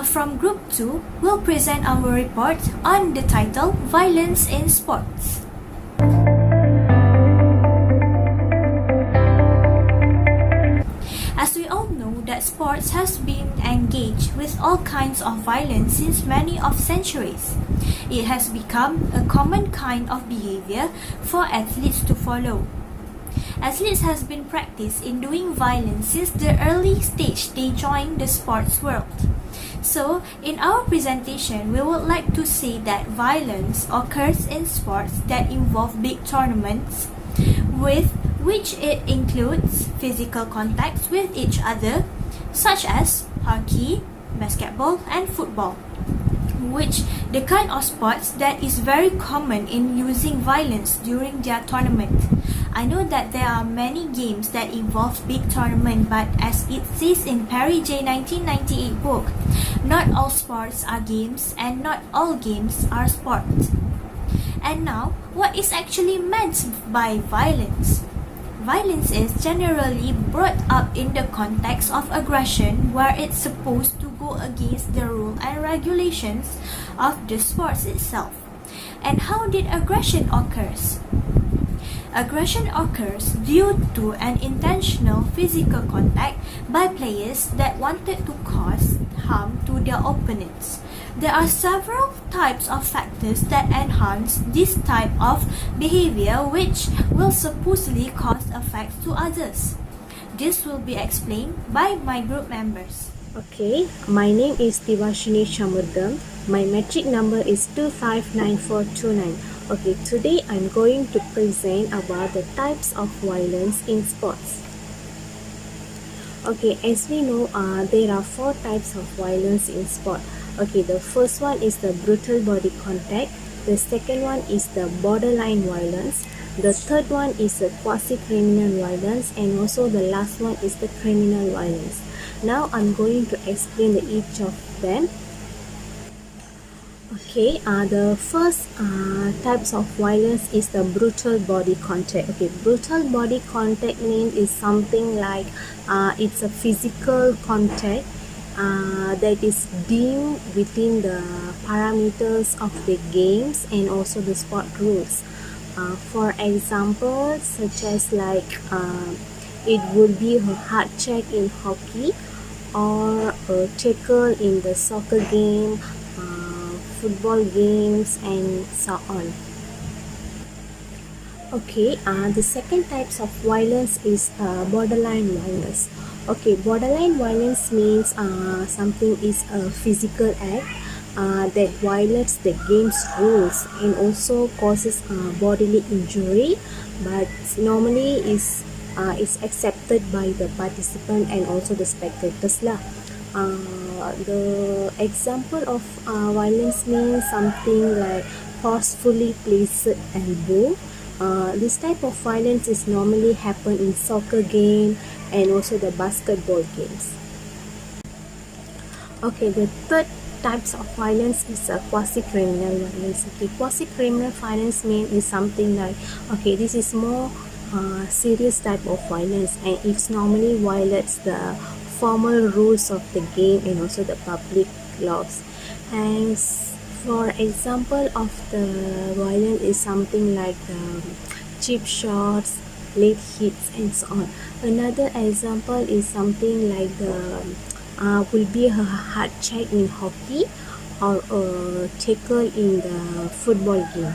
from Group 2 will present our report on the title Violence in Sports. As we all know that sports has been engaged with all kinds of violence since many of centuries. It has become a common kind of behavior for athletes to follow. Athletes has been practiced in doing violence since the early stage they joined the sports world. So, in our presentation, we would like to say that violence occurs in sports that involve big tournaments, with which it includes physical contacts with each other, such as hockey, basketball, and football, which the kind of sports that is very common in using violence during their tournament. I know that there are many games that involve big tournament, but as it says in Perry J 1998 book, not all sports are games and not all games are sports. And now, what is actually meant by violence? Violence is generally brought up in the context of aggression, where it's supposed to go against the rule and regulations of the sports itself. And how did aggression occurs? Aggression occurs due to an intentional physical contact by players that wanted to cause harm to their opponents. There are several types of factors that enhance this type of behavior, which will supposedly cause effects to others. This will be explained by my group members. Okay, my name is Divashini Shamurgam. My metric number is 259429. Okay, today I'm going to present about the types of violence in sports. Okay, as we know, there are 4 types of violence in sport. Okay, the first one is the brutal body contact. The second one is the borderline violence. The third one is the quasi-criminal violence, and also the last one is the criminal violence. Now I'm going to explain each of them. Okay, the first types of violence is the brutal body contact. Okay, brutal body contact means is something like it's a physical contact that is deemed within the parameters of the games and also the sport rules. For example, such as like it would be a hard check in hockey, or a tackle in the soccer game, football games, and so on. Okay, the second types of violence is borderline violence. Okay, borderline violence means something is a physical act that violates the game's rules and also causes bodily injury, but normally is accepted by the participant and also the spectators lah. The example of violence means something like forcefully placed elbow. This type of violence is normally happen in soccer game and also the basketball games. Okay, the third types of violence is a quasi-criminal violence. Okay, quasi-criminal violence means is something like, okay, this is more serious type of violence, and it normally violates the formal rules of the game and also the public laws. And for example of the violence is something like cheap shots, late hits, and so on. Another example is something like the will be a hard check in hockey or a tackle in the football game.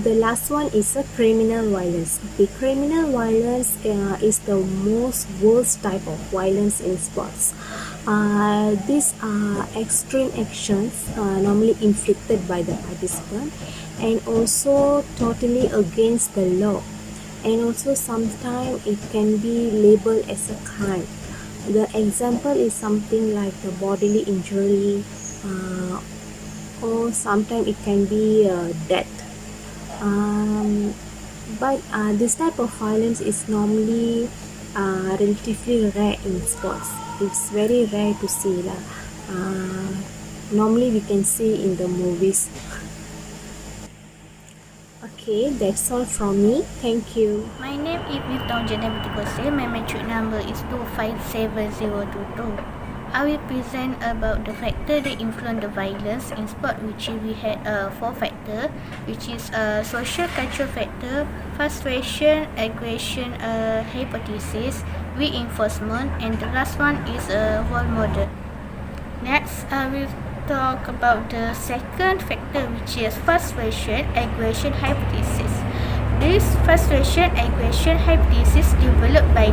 The last one is a criminal violence. The criminal violence is the most worst type of violence in sports. These are extreme actions normally inflicted by the participant and also totally against the law, and also sometimes it can be labeled as a crime. The example is something like the bodily injury, or sometimes it can be death. But this type of violence is normally relatively rare in sports. It's very rare to see lah. Normally we can see in the movies. Okay, that's all from me. Thank you. My name is Miftah Janabiti Kosir. My metric number is 257022. I will present about the factor that influence the violence in sport, which we had four factor, which is social cultural factor, frustration, aggression, hypothesis, reinforcement, and the last one is a role model. Next, I will talk about the second factor, which is frustration, aggression, hypothesis. This frustration, aggression, hypothesis developed by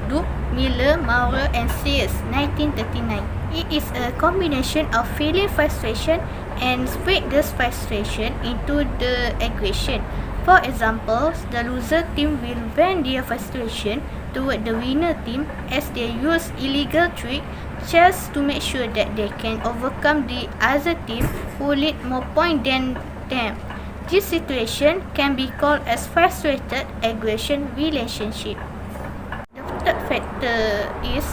Duke, Miller, Maurer, and Sears, 1939. It is a combination of feeling frustration and spread this frustration into the aggression. For example, the loser team will vent their frustration toward the winner team as they use illegal tricks just to make sure that they can overcome the other team who lead more points than them. This situation can be called as frustrated aggression relationship. The third factor is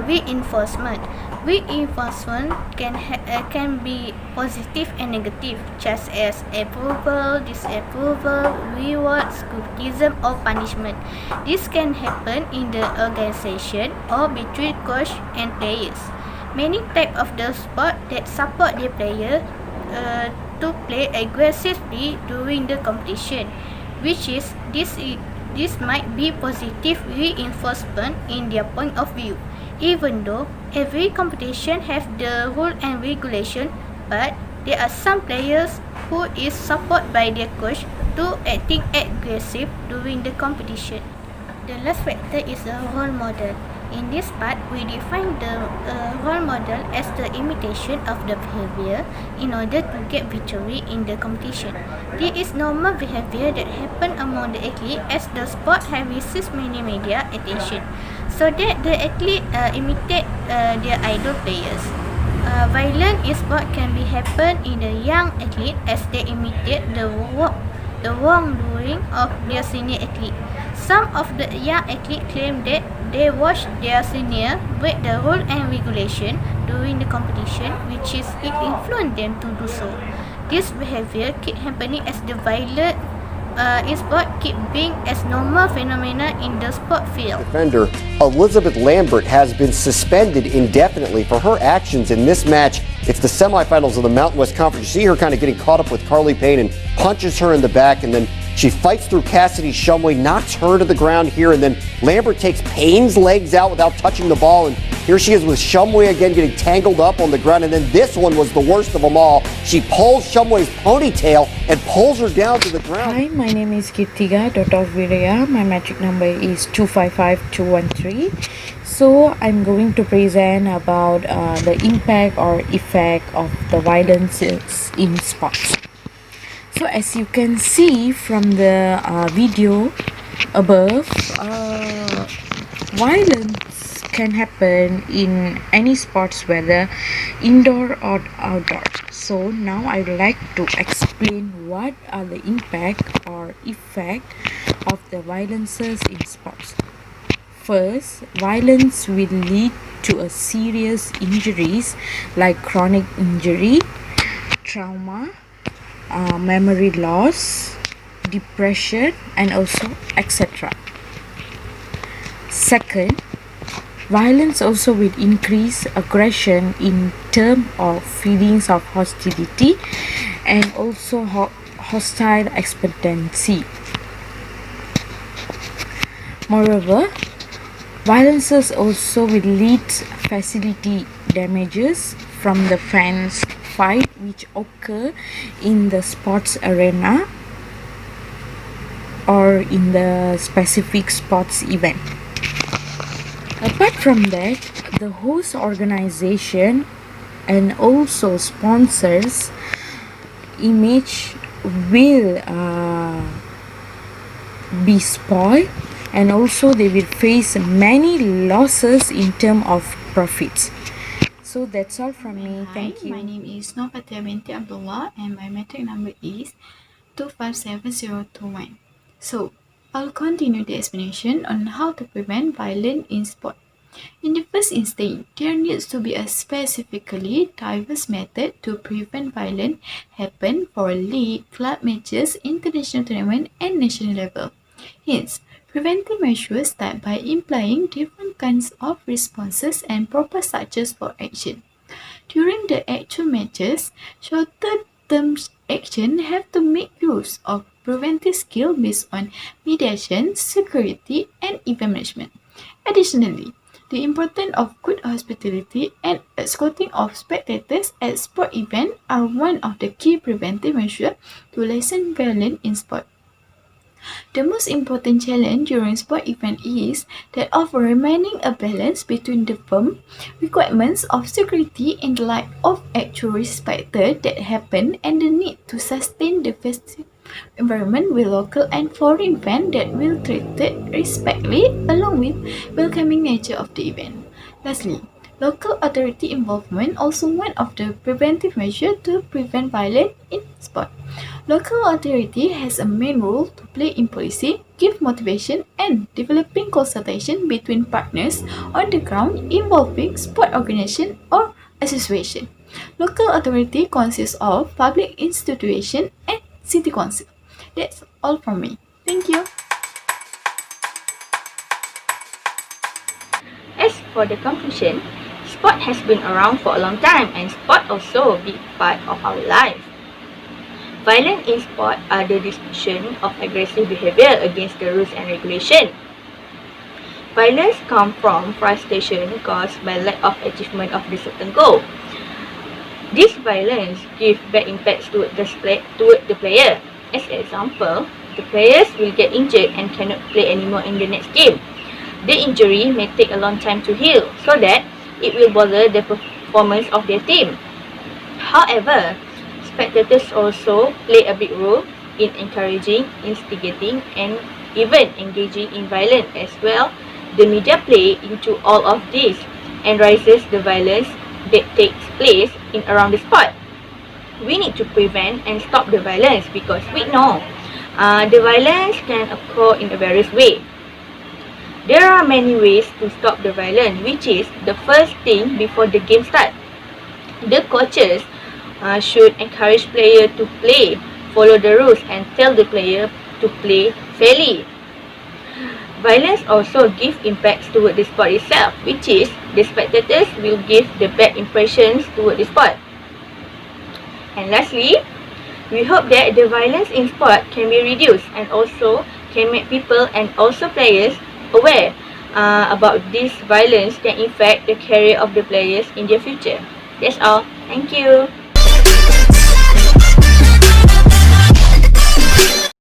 reinforcement. Reinforcement can be positive and negative, just as approval, disapproval, rewards, criticism, or punishment. This can happen in the organization or between coach and players. Many types of the sport that support the player to play aggressively during the competition, which is this might be positive reinforcement in their point of view. Even though every competition have the rule and regulation, but there are some players who is supported by their coach to acting aggressive during the competition. The last factor is a role model. In this part, we define the role model as the imitation of the behavior in order to get victory in the competition. There is normal behavior that happen among the athlete as the sport have received many media attention, so that the athlete imitate their idol players. Violence in sport can be happen in the young athlete as they imitate the wrongdoing of their senior athlete. Some of the young athletes claim that they watched their senior break the rule and regulation during the competition, which is it influenced them to do so. This behavior keep happening as the violent in sport keep being as normal phenomena in the sport field. Defender Elizabeth Lambert has been suspended indefinitely for her actions in this match. It's the semifinals of the Mountain West Conference. You see her kind of getting caught up with Carly Payne and punches her in the back, and then she fights through Cassidy Shumway, knocks her to the ground here, and then Lambert takes Payne's legs out without touching the ball, and here she is with Shumway again getting tangled up on the ground, and then this one was the worst of them all. She pulls Shumway's ponytail and pulls her down to the ground. Hi, my name is Kirtiga Viraya. My metric number is 255213. So I'm going to present about the impact or effect of the violence in sports. So as you can see from the video above, violence can happen in any sports, whether indoor or outdoor. So now I would like to explain what are the impact or effect of the violences in sports. First, violence will lead to a serious injuries like chronic injury, trauma, memory loss, depression, and also etc. Second, violence also will increase aggression in terms of feelings of hostility and also hostile expectancy. Moreover, violences also will lead facility damages from the fans fight which occur in the sports arena or in the specific sports event. Apart from that, the host organization and also sponsors image will be spoiled, and also they will face many losses in terms of profits. So that's all from me. Thank you. My name is Novatia binti Abdullah and my metric number is 257021. So, I'll continue the explanation on how to prevent violence in sport. In the first instance, there needs to be a specifically diverse method to prevent violence happen for league, club matches, international tournament, and national level. Hence, preventive measures start by implying different kinds of responses and proper structures for action. During the actual matches, shorter-term action have to make use of preventive skill based on mediation, security, and event management. Additionally, the importance of good hospitality and escorting of spectators at sport events are one of the key preventive measures to lessen violence in sport. The most important challenge during sport event is that of remaining a balance between the firm requirements of security in the light of actual spectacle that happen and the need to sustain the festive environment with local and foreign events that will treated respectfully along with welcoming nature of the event. Lastly, local authority involvement also one of the preventive measures to prevent violence in sport. Local authority has a main role to play in policy, give motivation, and developing consultation between partners on the ground involving sport organization or association. Local authority consists of public institution and city council. That's all from me. Thank you. As for the conclusion, sport has been around for a long time and sport also a big part of our life. Violence in sport are the discussion of aggressive behavior against the rules and regulation. Violence comes from frustration caused by lack of achievement of the certain goal. This violence gives bad impacts toward the player. As an example, the players will get injured and cannot play anymore in the next game. The injury may take a long time to heal, so that it will bother the performance of their team. However, spectators also play a big role in encouraging, instigating, and even engaging in violence as well. The media play into all of this and raises the violence that takes place in around the sport. We need to prevent and stop the violence because we know the violence can occur in a various ways. There are many ways to stop the violence, which is the first thing before the game starts. The coaches should encourage player to play, follow the rules, and tell the player to play fairly. Violence also gives impacts toward the sport itself, which is the spectators will give the bad impressions toward the sport. And lastly, we hope that the violence in sport can be reduced and also can make people and also players aware about this violence can affect the career of the players in their future. That's all. Thank you.